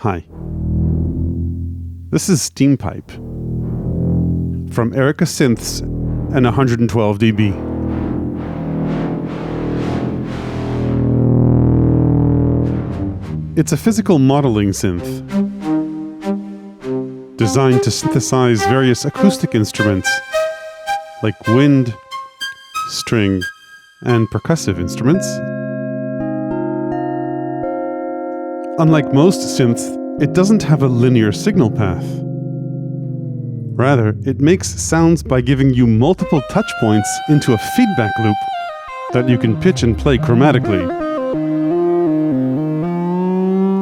Hi. This is Steampipe from Erica Synths and 112 dB. It's a physical modeling synth designed to synthesize various acoustic instruments like wind, string, and percussive instruments. Unlike most synths, it doesn't have a linear signal path. Rather, it makes sounds by giving you multiple touch points into a feedback loop that you can pitch and play chromatically.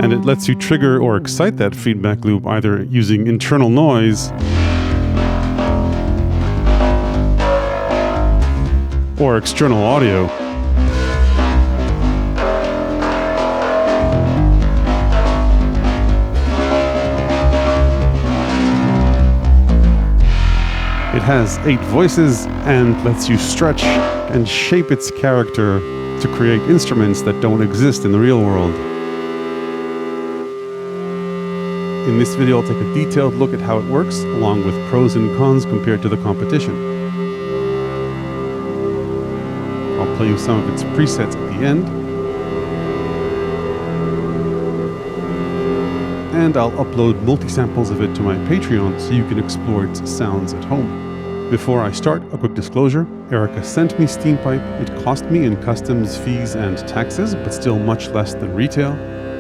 And it lets you trigger or excite that feedback loop either using internal noise or external audio. It has 8 voices and lets you stretch and shape its character to create instruments that don't exist in the real world. In this video, I'll take a detailed look at how it works, along with pros and cons compared to the competition. I'll play you some of its presets at the end. And I'll upload multi-samples of it to my Patreon so you can explore its sounds at home. Before I start, a quick disclosure. Erica sent me Steampipe. It cost me in customs, fees, and taxes, but still much less than retail.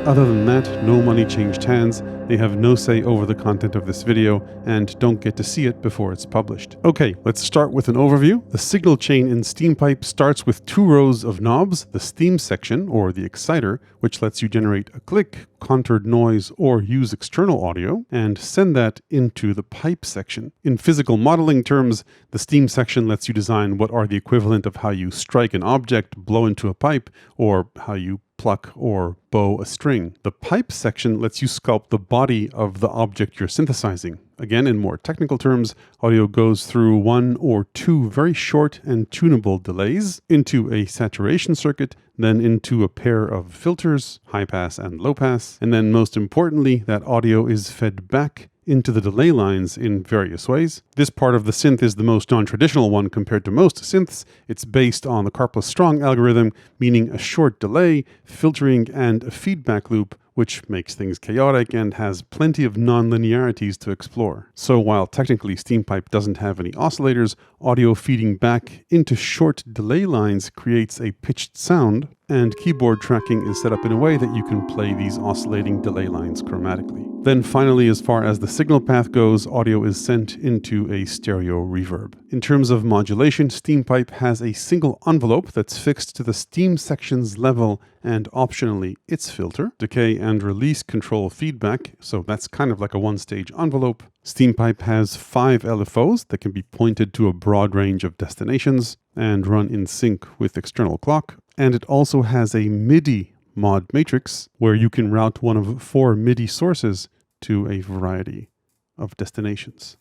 Other than that, no money changed hands. They have no say over the content of this video and don't get to see it before it's published. Okay, let's start with an overview. The signal chain in Steampipe starts with 2 rows of knobs, the steam section, or the exciter, which lets you generate a click, contoured noise, or use external audio, and send that into the pipe section. In physical modeling terms, the steam section lets you design what are the equivalent of how you strike an object, blow into a pipe, or how you pluck or bow a string. The pipe section lets you sculpt the body of the object you're synthesizing. Again, in more technical terms, audio goes through 1 or 2 very short and tunable delays into a saturation circuit, then into a pair of filters, high pass and low pass, and then most importantly, that audio is fed back into the delay lines in various ways. This part of the synth is the most non-traditional one compared to most synths. It's based on the Karplus-Strong algorithm, meaning a short delay, filtering, and a feedback loop, which makes things chaotic and has plenty of non-linearities to explore. So while technically Steampipe doesn't have any oscillators, audio feeding back into short delay lines creates a pitched sound, and keyboard tracking is set up in a way that you can play these oscillating delay lines chromatically. Then finally, as far as the signal path goes, audio is sent into a stereo reverb. In terms of modulation, Steampipe has a single envelope that's fixed to the steam section's level and optionally its filter, decay and release control feedback, so that's kind of like a one-stage envelope. Steampipe has 5 LFOs that can be pointed to a broad range of destinations and run in sync with external clock. And it also has a MIDI mod matrix where you can route one of 4 MIDI sources to a variety of destinations.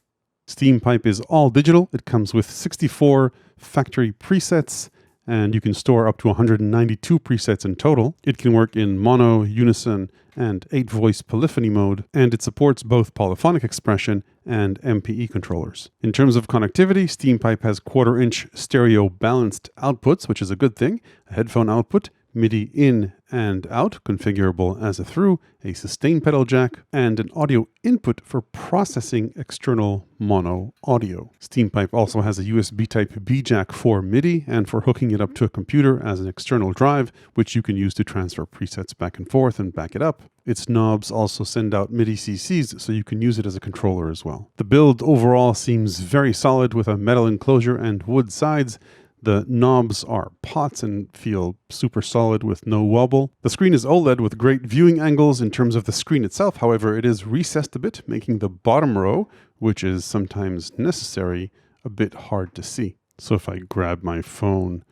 Steampipe is all digital. It comes with 64 factory presets, and you can store up to 192 presets in total. It can work in mono, unison, and 8-voice polyphony mode, and it supports both polyphonic expression and MPE controllers. In terms of connectivity, Steampipe has 1/4-inch stereo balanced outputs, which is a good thing, a headphone output, MIDI in and out, configurable as a through, a sustain pedal jack, and an audio input for processing external mono audio. Steampipe also has a USB Type-B jack for MIDI and for hooking it up to a computer as an external drive, which you can use to transfer presets back and forth and back it up. Its knobs also send out MIDI CCs, so you can use it as a controller as well. The build overall seems very solid with a metal enclosure and wood sides. The knobs are pots and feel super solid with no wobble. The screen is OLED with great viewing angles in terms of the screen itself. However, it is recessed a bit, making the bottom row, which is sometimes necessary, a bit hard to see. So if I grab my phone,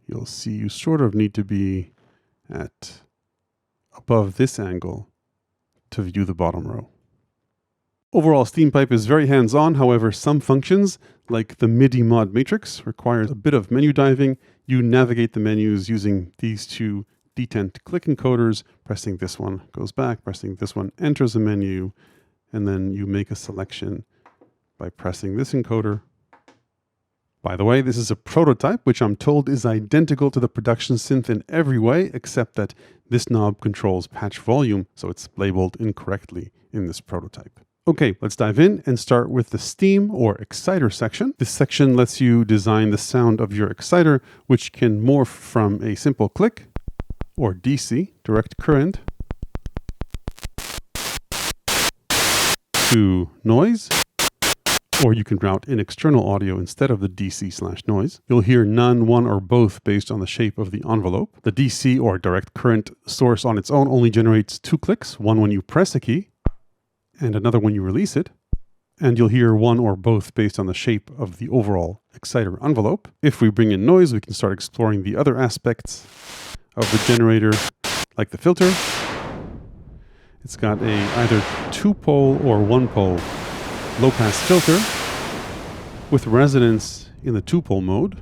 you'll see you sort of need to be at above this angle to view the bottom row. Overall, Steampipe is very hands-on. However, some functions, like the MIDI mod matrix, requires a bit of menu diving. You navigate the menus using these 2 detent click encoders. Pressing this one goes back, pressing this one enters a menu, and then you make a selection by pressing this encoder. By the way, this is a prototype, which I'm told is identical to the production synth in every way, except that this knob controls patch volume, so it's labeled incorrectly in this prototype. Okay, let's dive in and start with the Steam or Exciter section. This section lets you design the sound of your exciter, which can morph from a simple click or DC, direct current, to noise, or you can route in external audio instead of the DC/noise. You'll hear none, one, or both based on the shape of the envelope. The DC or direct current source on its own only generates 2 clicks, one when you press a key and another when you release it. And you'll hear one or both based on the shape of the overall exciter envelope. If we bring in noise, we can start exploring the other aspects of the generator, like the filter. It's got a either 2-pole or 1-pole low-pass filter with resonance in the 2-pole mode.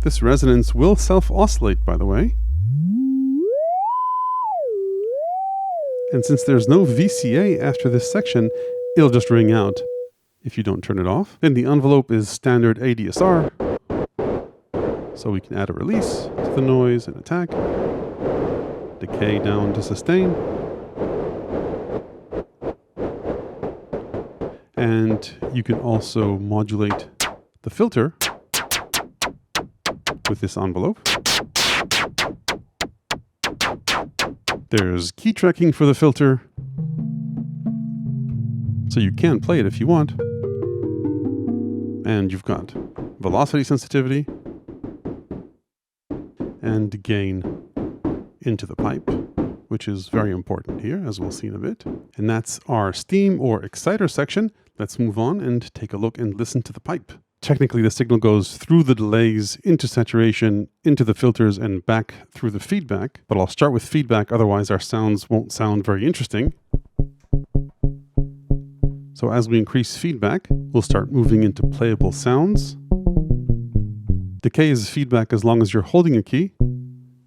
This resonance will self-oscillate, by the way. And since there's no VCA after this section, it'll just ring out if you don't turn it off. Then the envelope is standard ADSR, so we can add a release to the noise and attack, decay down to sustain, and you can also modulate the filter with this envelope. There's key tracking for the filter, so you can play it if you want. And you've got velocity sensitivity and gain into the pipe, which is very important here, as we'll see in a bit. And that's our Steam or Exciter section. Let's move on and take a look and listen to the pipe. Technically, the signal goes through the delays, into saturation, into the filters, and back through the feedback. But I'll start with feedback, otherwise our sounds won't sound very interesting. So as we increase feedback, we'll start moving into playable sounds. Decay is feedback as long as you're holding a key,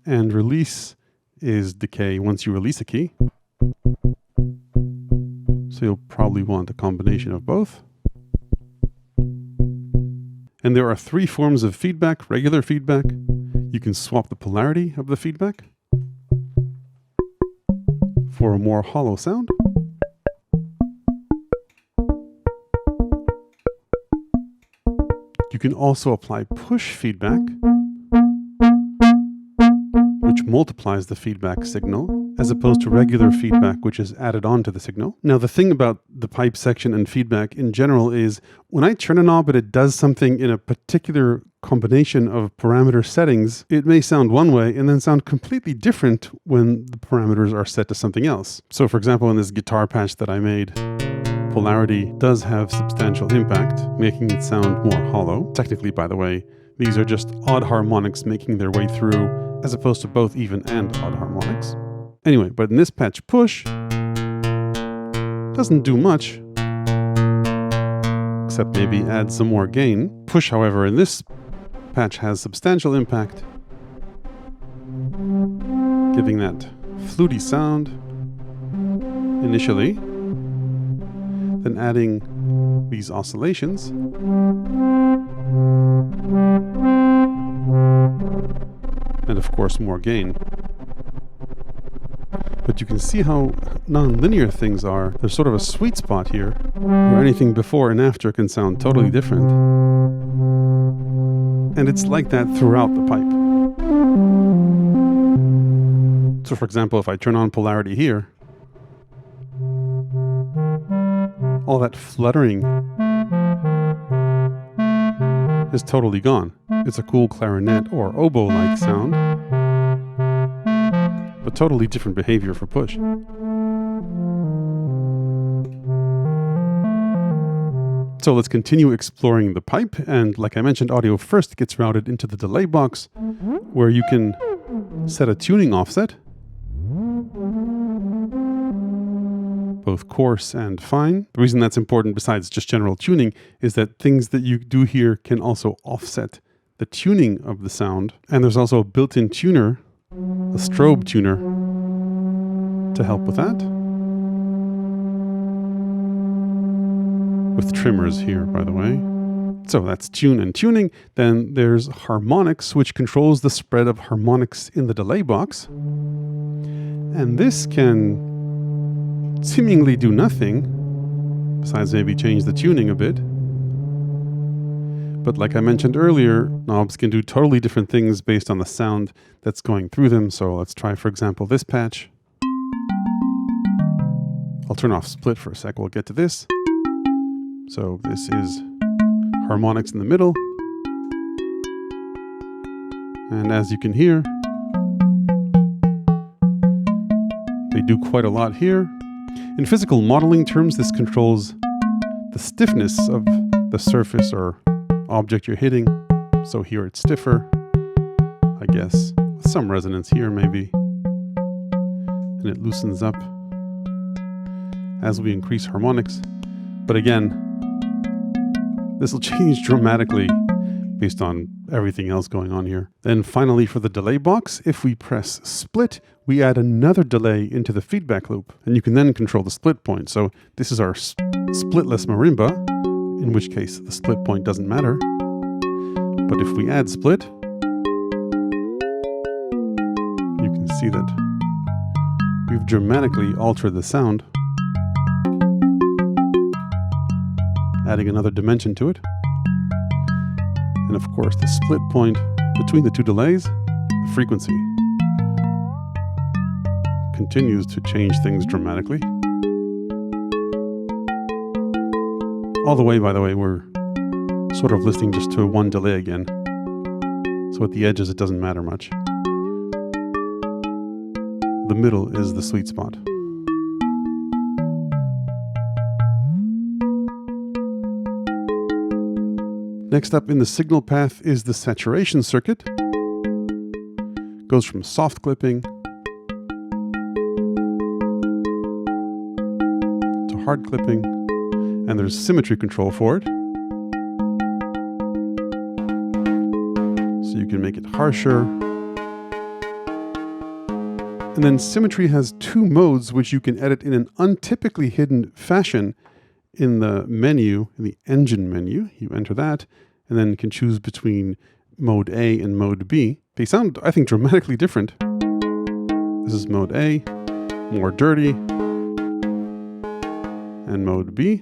and release is decay once you release a key. So you'll probably want a combination of both. And there are 3 forms of feedback. Regular feedback. You can swap the polarity of the feedback for a more hollow sound. You can also apply push feedback, which multiplies the feedback signal, as opposed to regular feedback, which is added on to the signal. Now, the thing about the pipe section and feedback in general is when I turn a knob and it does something in a particular combination of parameter settings, it may sound one way and then sound completely different when the parameters are set to something else. So for example, in this guitar patch that I made, polarity does have substantial impact, making it sound more hollow. Technically, by the way, these are just odd harmonics making their way through, as opposed to both even and odd harmonics. Anyway, but in this patch, push doesn't do much, except maybe add some more gain. Push, however, in this patch has substantial impact, giving that fluty sound initially, then adding these oscillations, and of course more gain. But you can see how non-linear things are. There's sort of a sweet spot here, where anything before and after can sound totally different. And it's like that throughout the pipe. So for example, if I turn on polarity here, all that fluttering is totally gone. It's a cool clarinet or oboe-like sound, but totally different behavior for push. So let's continue exploring the pipe, and like I mentioned, audio first gets routed into the delay box, where you can set a tuning offset, both coarse and fine. The reason that's important, besides just general tuning, is that things that you do here can also offset the tuning of the sound. And there's also a built-in tuner, a strobe tuner, to help with that. With trimmers here, by the way. So that's tune and tuning. Then there's Harmonics, which controls the spread of harmonics in the delay box. And this can seemingly do nothing, besides maybe change the tuning a bit. But like I mentioned earlier, knobs can do totally different things based on the sound that's going through them. So let's try, for example, this patch. I'll turn off split for a sec, we'll get to this. So this is harmonics in the middle. And as you can hear, they do quite a lot here. In physical modeling terms, this controls the stiffness of the surface or object you're hitting. So here it's stiffer, I guess, with some resonance here maybe. And it loosens up as we increase harmonics. But again, this will change dramatically based on everything else going on here. Then finally for the delay box, if we press split, we add another delay into the feedback loop, and you can then control the split point. So this is our splitless marimba, in which case the split point doesn't matter. But if we add split, you can see that we've dramatically altered the sound, adding another dimension to it. And of course, the split point between the two delays, the frequency, continues to change things dramatically. All the way, by the way, we're sort of listening just to one delay again. So at the edges, it doesn't matter much. The middle is the sweet spot. Next up in the signal path is the saturation circuit. Goes from soft clipping to hard clipping, and there's symmetry control for it. So you can make it harsher. And then symmetry has two modes which you can edit in an untypically hidden fashion. In the menu, in the engine menu, you enter that, and then you can choose between mode A and mode B. They sound, I think, dramatically different. This is mode A, more dirty, and mode B.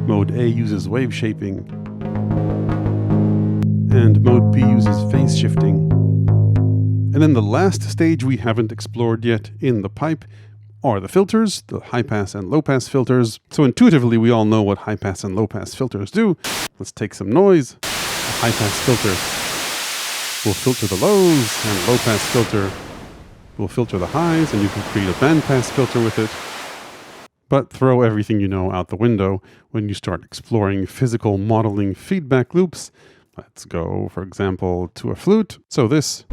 Mode A uses wave shaping, and mode B uses phase shifting. And then the last stage we haven't explored yet in the pipe are the filters, the high pass and low pass filters. So intuitively we all know what high pass and low pass filters do. Let's take some noise. A high pass filter will filter the lows, and low pass filter will filter the highs, and you can create a band pass filter with it. But throw everything you know out the window when you start exploring physical modeling feedback loops. Let's go, for example, to a flute. So this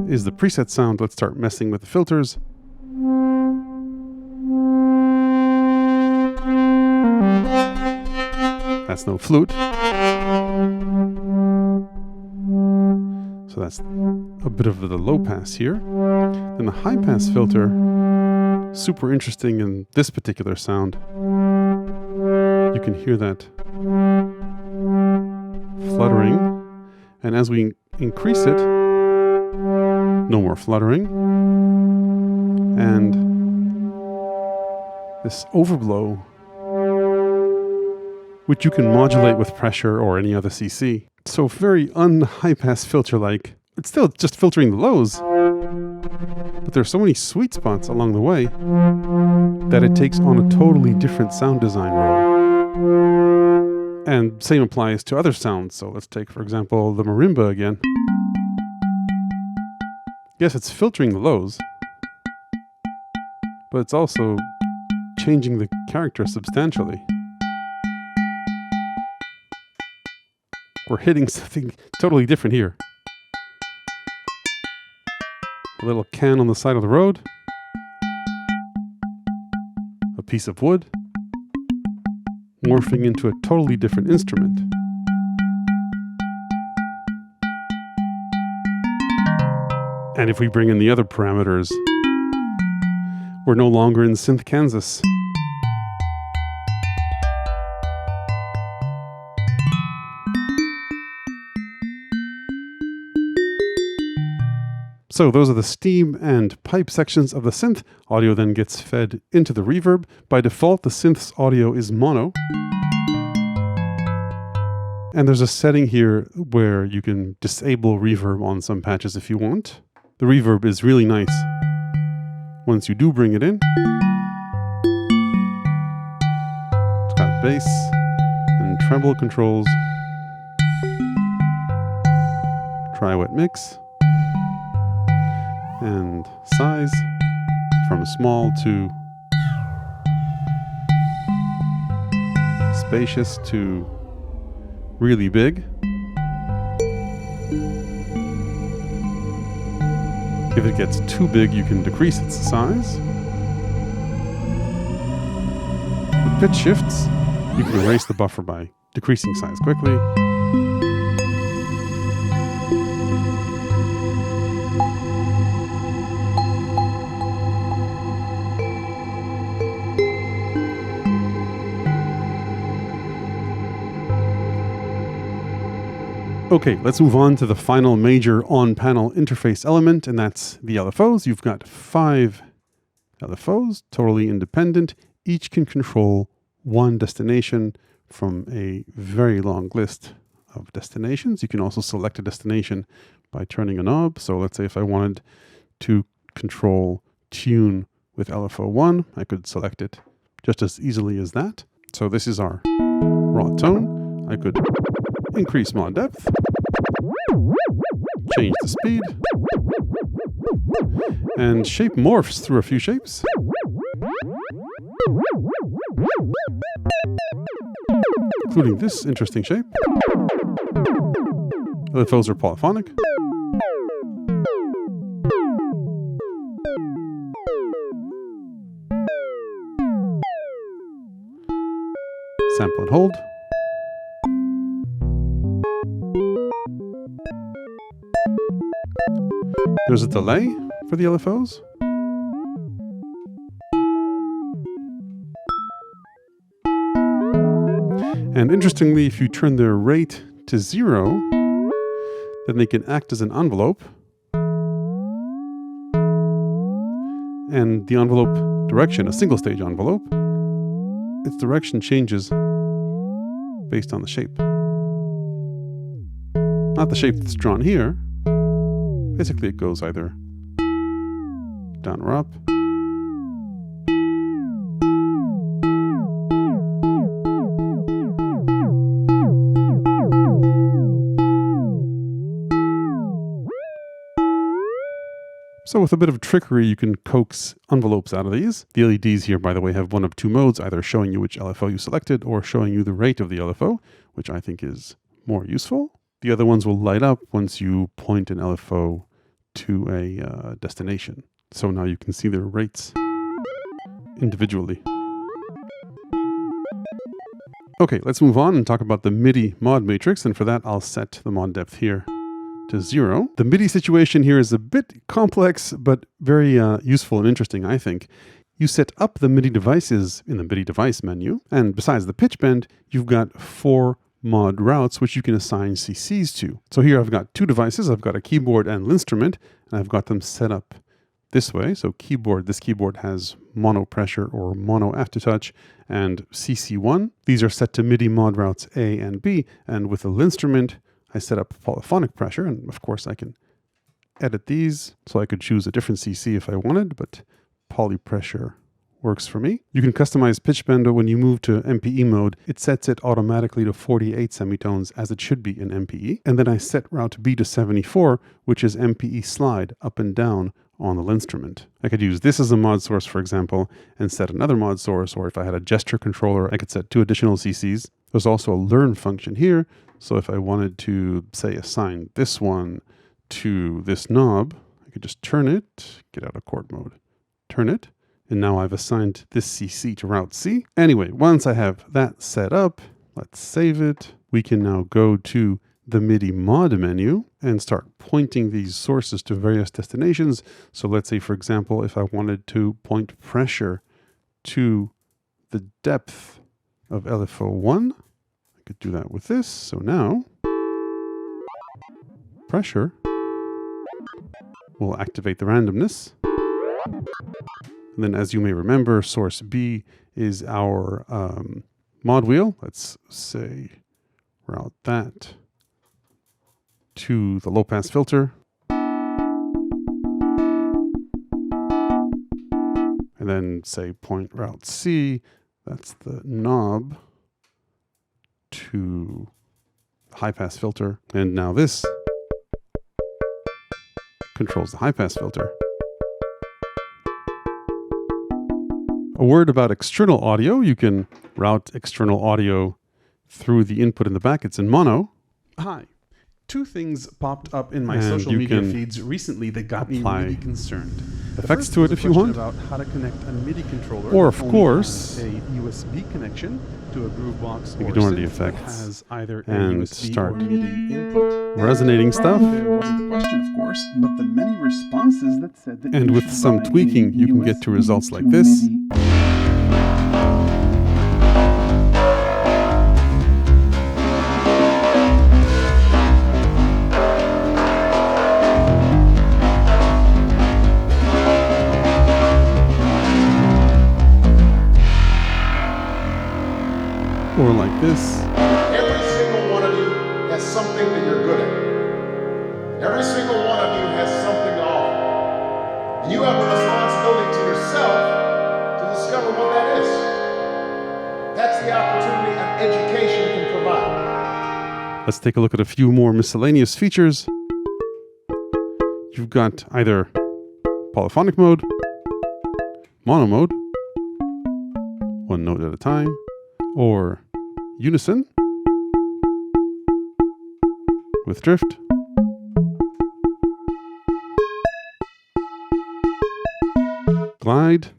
is the preset sound. Let's start messing with the filters. That's no flute. So that's a bit of the low pass here. And the high pass filter, super interesting in this particular sound. You can hear that fluttering, and as we increase it, no more fluttering, and this overblow, which you can modulate with pressure or any other CC. So very un-high pass filter like. It's still just filtering the lows, but there's so many sweet spots along the way that it takes on a totally different sound design role. And same applies to other sounds. So let's take, for example, the marimba again. Yes, it's filtering the lows, but it's also changing the character substantially. we're hitting something totally different here. A little can on the side of the road. A piece of wood. Morphing into a totally different instrument. And if we bring in the other parameters, we're no longer in synth Kansas. So those are the steam and pipe sections of the synth. Audio then gets fed into the reverb. By default, the synth's audio is mono. And there's a setting here where you can disable reverb on some patches if you want. The reverb is really nice once you do bring it in. It's got bass and treble controls. Try wet mix. And size from small to spacious to really big. If it gets too big, you can decrease its size. With pitch shifts, you can erase the buffer by decreasing size quickly. Okay, let's move on to the final major on-panel interface element, and that's the LFOs. You've got 5 LFOs, totally independent. Each can control one destination from a very long list of destinations. You can also select a destination by turning a knob. So let's say if I wanted to control tune with LFO 1, I could select it just as easily as that. So this is our raw tone. I could increase mod depth, change the speed, and shape morphs through a few shapes. Including this interesting shape. LFOs are polyphonic. Sample and hold. There's a delay for the LFOs. And interestingly, if you turn their rate to 0, then they can act as an envelope. And the envelope direction, a single stage envelope, its direction changes based on the shape. Not the shape that's drawn here. Basically, it goes either down or up. So with a bit of trickery, you can coax envelopes out of these. The LEDs here, by the way, have one of 2 modes, either showing you which LFO you selected or showing you the rate of the LFO, which I think is more useful. The other ones will light up once you point an LFO to a destination. So now you can see their rates individually. Okay, let's move on and talk about the MIDI mod matrix. And for that, I'll set the mod depth here to 0. The MIDI situation here is a bit complex, but very useful and interesting, I think. You set up the MIDI devices in the MIDI device menu. And besides the pitch bend, you've got 4 mod routes, which you can assign CCs to. So here I've got 2 devices. I've got a keyboard and an instrument, and I've got them set up this way. So this keyboard has mono pressure or mono aftertouch and CC1. These are set to MIDI mod routes A and B. And with the instrument, I set up polyphonic pressure. And of course I can edit these. So I could choose a different CC if I wanted, but poly pressure works for me. You can customize pitch bend when you move to MPE mode. It sets it automatically to 48 semitones as it should be in MPE. And then I set route B to 74, which is MPE slide up and down on the instrument. I could use this as a mod source, for example, and set another mod source, or if I had a gesture controller, I could set 2 additional CCs. There's also a learn function here So if I wanted to, say, assign this one to this knob, I could just turn it, get out of chord mode, turn it, and now I've assigned this CC to route C. Anyway, once I have that set up, let's save it. We can now go to the MIDI mod menu and start pointing these sources to various destinations. So let's say, for example, if I wanted to point pressure to the depth of LFO1, I could do that with this. So now pressure will activate the randomness. And then, as you may remember, source B is our mod wheel. Let's say route that to the low pass filter. And then say point route C, that's the knob, to the high pass filter. And now this controls the high pass filter. A word about external audio. You can route external audio through the input in the back. It's in mono. Hi. Two things popped up in my social media feeds recently that got me really concerned. Effects to it if you want. About how to connect a MIDI controller, or of course, a USB connection to a Groovebox or ignore the effects has either and USB start or MIDI input. Resonating stuff. There wasn't the question, of course, but the many responses that said that. And with some tweaking, you can get to results like this. Or like this. Every single one of you has something that you're good at. Every single one of you has something to offer. And you have a responsibility to yourself to discover what that is. That's the opportunity that education can provide. Let's take a look at a few more miscellaneous features. You've got either polyphonic mode, mono mode, one note at a time, or unison with drift, glide,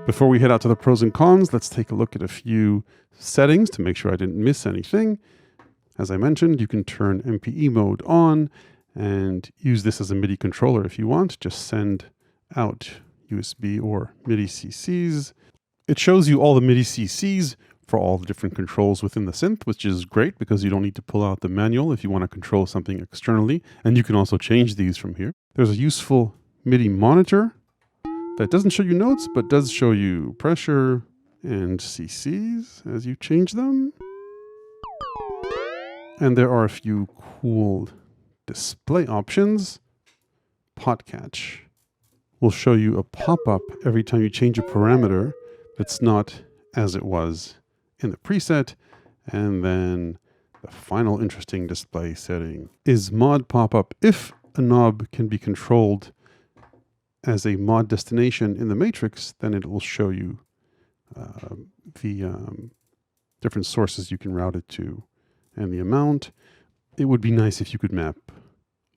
before we head out to the pros and cons, let's take a look at a few settings to make sure I didn't miss anything. As I mentioned, you can turn MPE mode on and use this as a MIDI controller if you want. Just send out USB or MIDI CCs. It shows you all the MIDI CCs for all the different controls within the synth, which is great because you don't need to pull out the manual if you want to control something externally. And you can also change these from here. There's a useful MIDI monitor that doesn't show you notes, but does show you pressure and CCs as you change them. And there are a few cool display options. Pot catch will show you a pop-up every time you change a parameter that's not as it was in the preset. And then the final interesting display setting is mod pop-up. If a knob can be controlled as a mod destination in the matrix, then it will show you the different sources you can route it to and the amount. It would be nice if you could map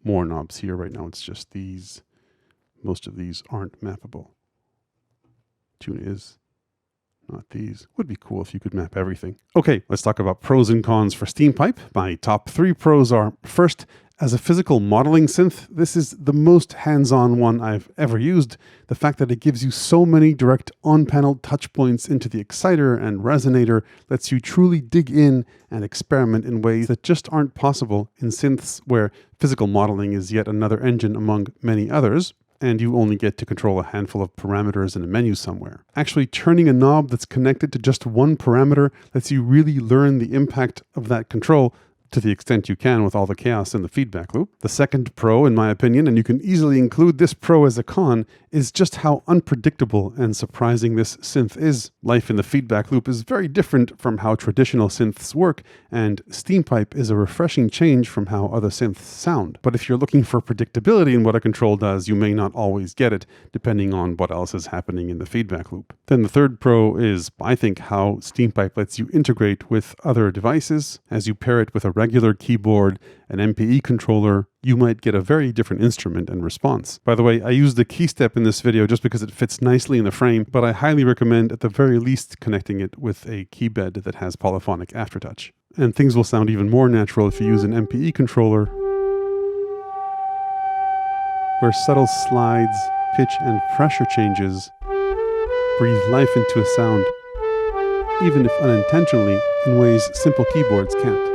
more knobs here. Right now it's just these. Most of these aren't mappable. Tune is, not these. Would be cool if you could map everything. Okay, let's talk about pros and cons for Steampipe. My top 3 pros are, first, as a physical modeling synth, this is the most hands-on one I've ever used. The fact that it gives you so many direct on-panel touch points into the exciter and resonator lets you truly dig in and experiment in ways that just aren't possible in synths where physical modeling is yet another engine among many others, and you only get to control a handful of parameters in a menu somewhere. Actually, turning a knob that's connected to just one parameter lets you really learn the impact of that control to the extent you can with all the chaos in the feedback loop. The second pro, in my opinion, and you can easily include this pro as a con, is just how unpredictable and surprising this synth is. Life in the feedback loop is very different from how traditional synths work, and Steampipe is a refreshing change from how other synths sound. But if you're looking for predictability in what a control does, you may not always get it, depending on what else is happening in the feedback loop. Then the third pro is, I think, how Steampipe lets you integrate with other devices. As you pair it with a regular keyboard, an MPE controller, you might get a very different instrument and response. By the way, I used the key step in this video just because it fits nicely in the frame, but I highly recommend at the very least connecting it with a keybed that has polyphonic aftertouch. And things will sound even more natural if you use an MPE controller, where subtle slides, pitch, and pressure changes breathe life into a sound, even if unintentionally, in ways simple keyboards can't.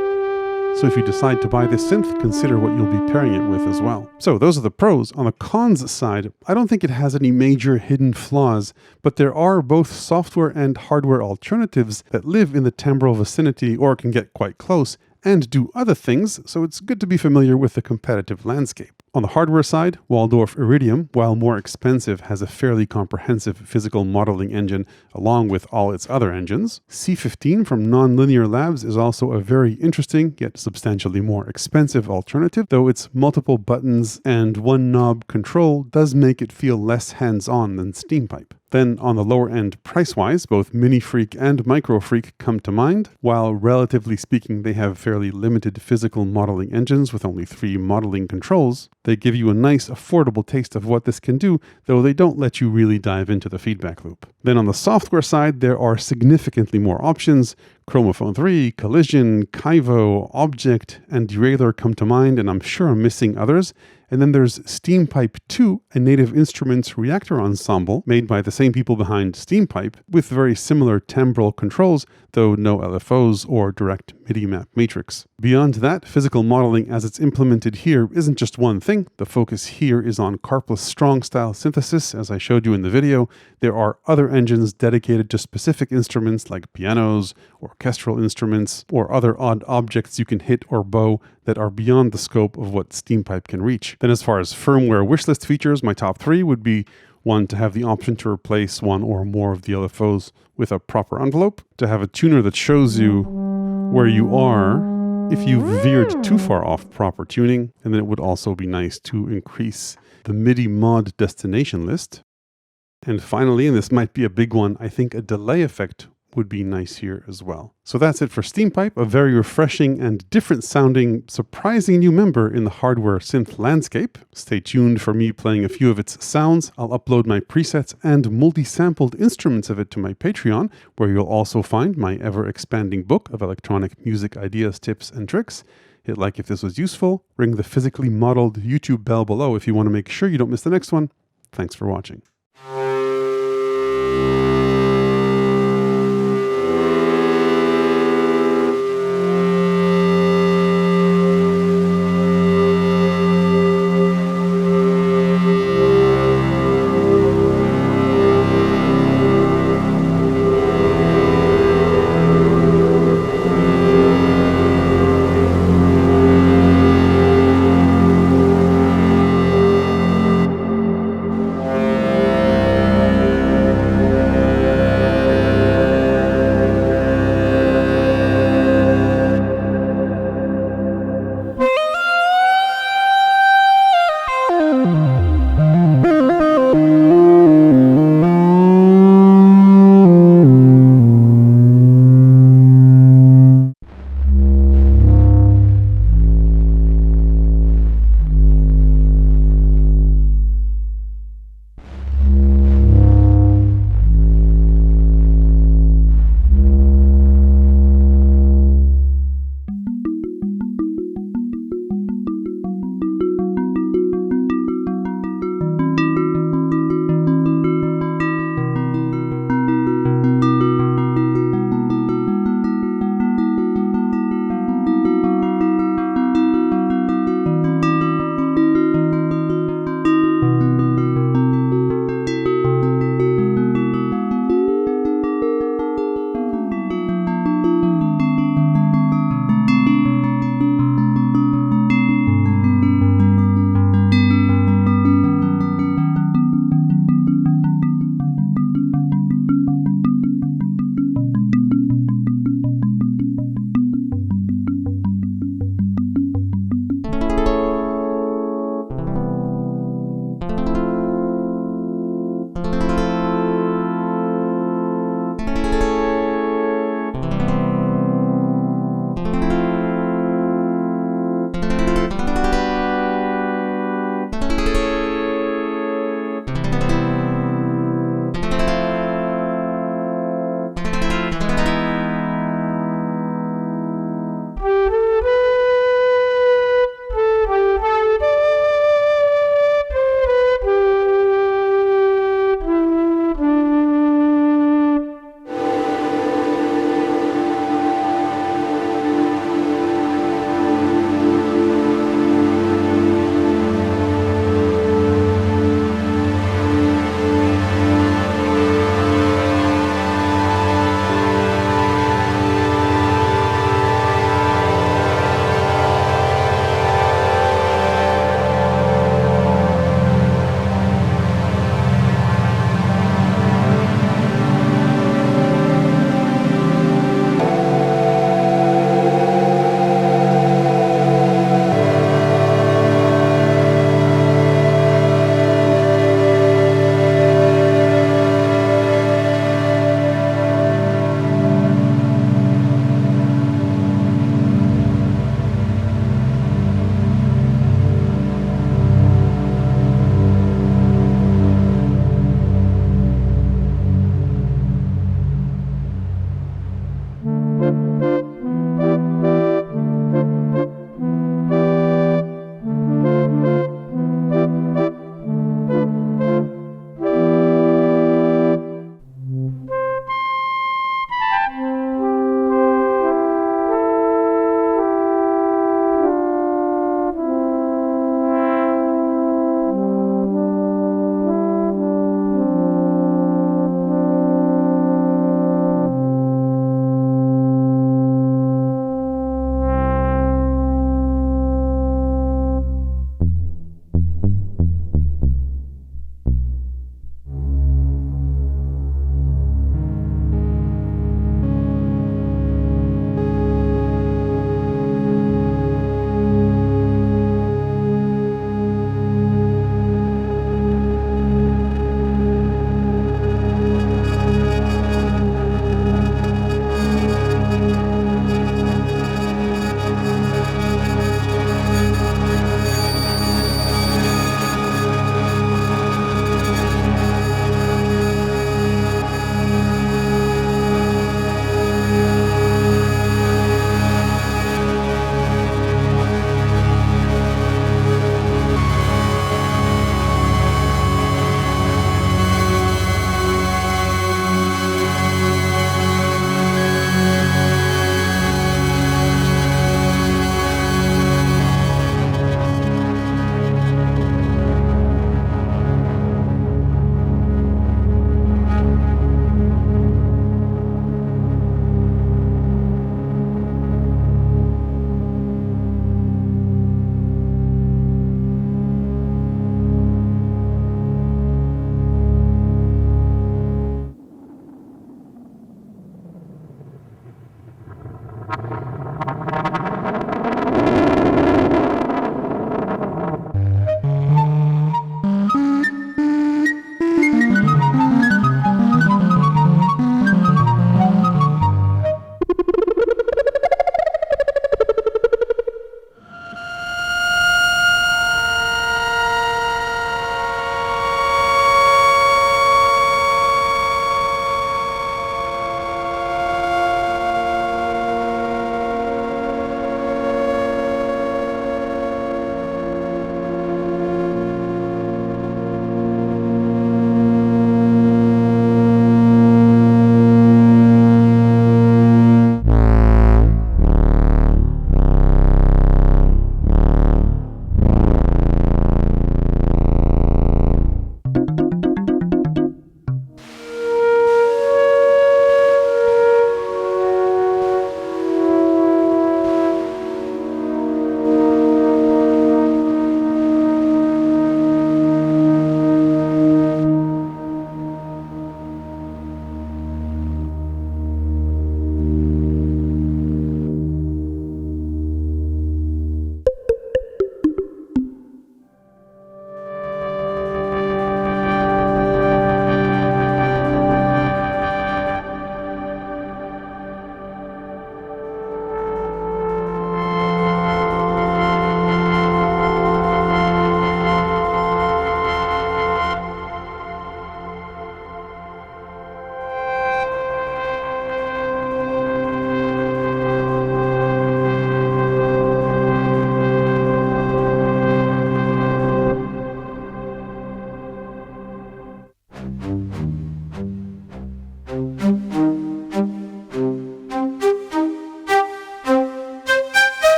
So if you decide to buy this synth, consider what you'll be pairing it with as well. So those are the pros. On the cons side, I don't think it has any major hidden flaws, but there are both software and hardware alternatives that live in the timbral vicinity or can get quite close and do other things, so it's good to be familiar with the competitive landscape. On the hardware side, Waldorf Iridium, while more expensive, has a fairly comprehensive physical modeling engine along with all its other engines. C15 from Nonlinear Labs is also a very interesting, yet substantially more expensive alternative, though its multiple buttons and one knob control does make it feel less hands-on than Steampipe. Then on the lower end price-wise, both Mini Freak and Micro Freak come to mind. While relatively speaking they have fairly limited physical modeling engines with only 3 modeling controls, they give you a nice affordable taste of what this can do, though they don't let you really dive into the feedback loop. Then on the software side, there are significantly more options. Chromophone 3, Collision, Kaivo, Object, and Derailleur come to mind, and I'm sure I'm missing others. And then there's Steampipe 2, a Native Instruments reactor ensemble made by the same people behind Steampipe, with very similar timbral controls, though no LFOs or direct MIDI map matrix. Beyond that, physical modeling as it's implemented here isn't just one thing. The focus here is on carpless strong style synthesis, as I showed you in the video. There are other engines dedicated to specific instruments like pianos, orchestral instruments, or other odd objects you can hit or bow that are beyond the scope of what Steampipe can reach. Then as far as firmware wishlist features, my top 3 would be: 1, to have the option to replace one or more of the LFOs with a proper envelope, to have a tuner that shows you where you are if you veered too far off proper tuning, and then it would also be nice to increase the MIDI mod destination list. And finally, and this might be a big one, I think a delay effect would be nice here as well. So that's it for Steampipe, a very refreshing and different sounding, surprising new member in the hardware synth landscape. Stay tuned for me playing a few of its sounds. I'll upload my presets and multi-sampled instruments of it to my Patreon, where you'll also find my ever-expanding book of electronic music ideas, tips, and tricks. Hit like if this was useful. Ring the physically modeled YouTube bell below if you want to make sure you don't miss the next one. Thanks for watching.